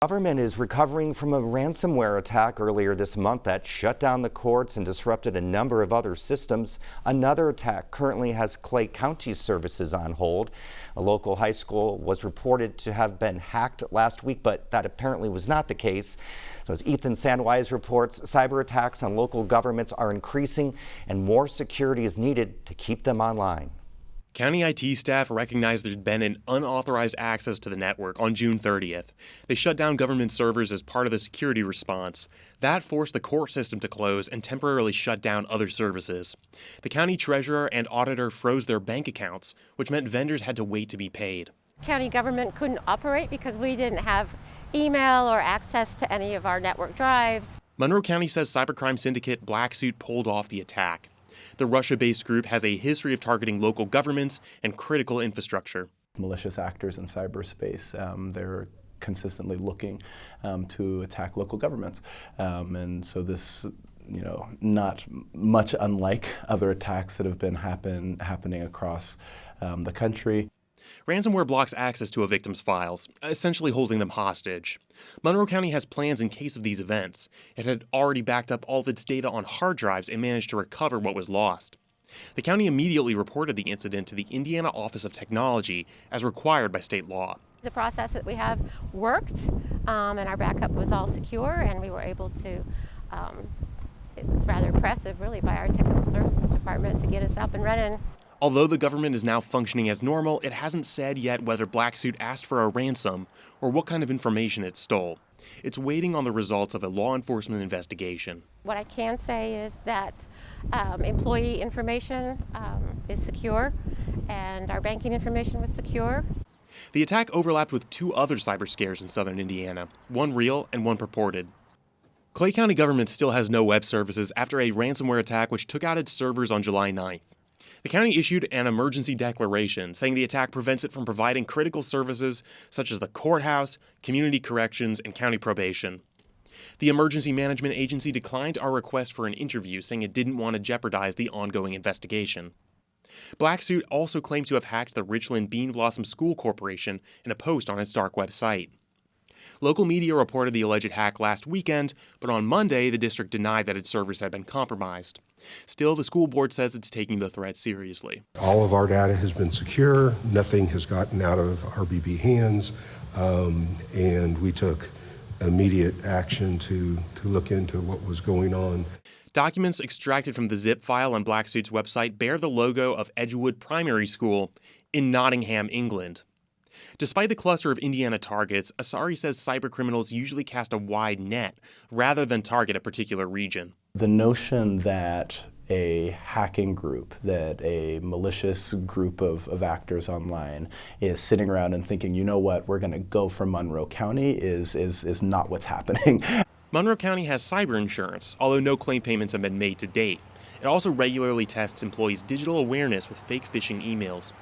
Government is recovering from a ransomware attack earlier this month that shut down the courts and disrupted a number of other systems. Another attack currently has Clay County services on hold. A local high school was reported to have been hacked last week, but that apparently was not the case. So as Ethan Sandwise reports, cyber attacks on local governments are increasing and more security is needed to keep them online. County IT staff recognized there'd been an unauthorized access to the network on June 30th. They shut down government servers as part of the security response. That forced the court system to close and temporarily shut down other services. The county treasurer and auditor froze their bank accounts, which meant vendors had to wait to be paid. County government couldn't operate because we didn't have email or access to any of our network drives. Monroe County says cybercrime syndicate Black Suit pulled off the attack. The Russia-based group has a history of targeting local governments and critical infrastructure. Malicious actors in cyberspace, they're consistently looking to attack local governments. And so this, not much unlike other attacks that have been happening across the country. Ransomware blocks access to a victim's files, essentially holding them hostage. Monroe County has plans in case of these events. It had already backed up all of its data on hard drives and managed to recover what was lost. The county immediately reported the incident to the Indiana Office of Technology as required by state law. The process that we have worked, and our backup was all secure, and we were able to, it was rather impressive really by our technical services department to get us up and running. Although the government is now functioning as normal, it hasn't said yet whether Black Suit asked for a ransom or what kind of information it stole. It's waiting on the results of a law enforcement investigation. What I can say is that employee information is secure and our banking information was secure. The attack overlapped with two other cyber scares in southern Indiana, one real and one purported. Clay County government still has no web services after a ransomware attack which took out its servers on July 9th. The county issued an emergency declaration saying the attack prevents it from providing critical services such as the courthouse, community corrections, and county probation. The Emergency Management Agency declined our request for an interview, saying it didn't want to jeopardize the ongoing investigation. Black Suit also claimed to have hacked the Richland Bean Blossom School Corporation in a post on its dark website. Local media reported the alleged hack last weekend, but on Monday, the district denied that its servers had been compromised. Still, the school board says it's taking the threat seriously. All of our data has been secure. Nothing has gotten out of RBB hands, and we took immediate action to look into what was going on. Documents extracted from the zip file on Black Suit's website bear the logo of Edgewood Primary School in Nottingham, England. Despite the cluster of Indiana targets, Asari says cybercriminals usually cast a wide net rather than target a particular region. The notion that a hacking group, that a malicious group of actors online is sitting around and thinking, you know what, we're going to go for Monroe County is not what's happening. Monroe County has cyber insurance, although no claim payments have been made to date. It also regularly tests employees' digital awareness with fake phishing emails.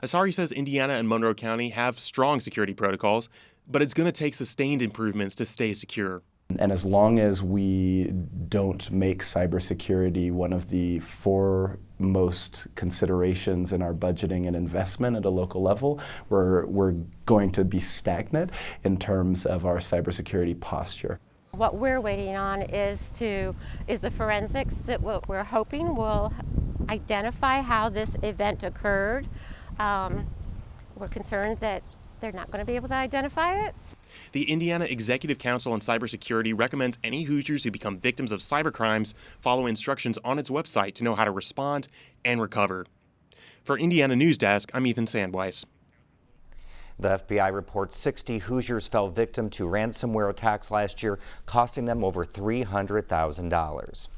Asari says Indiana and Monroe County have strong security protocols, but it's going to take sustained improvements to stay secure. And as long as we don't make cybersecurity one of the foremost considerations in our budgeting and investment at a local level, we're going to be stagnant in terms of our cybersecurity posture. What we're waiting on is the forensics that we're hoping will identify how this event occurred. We're concerned that they're not going to be able to identify it. The Indiana Executive Council on Cybersecurity recommends any Hoosiers who become victims of cybercrimes follow instructions on its website to know how to respond and recover. For Indiana News Desk, I'm Ethan Sandwise. The FBI reports 60 Hoosiers fell victim to ransomware attacks last year, costing them over $300,000.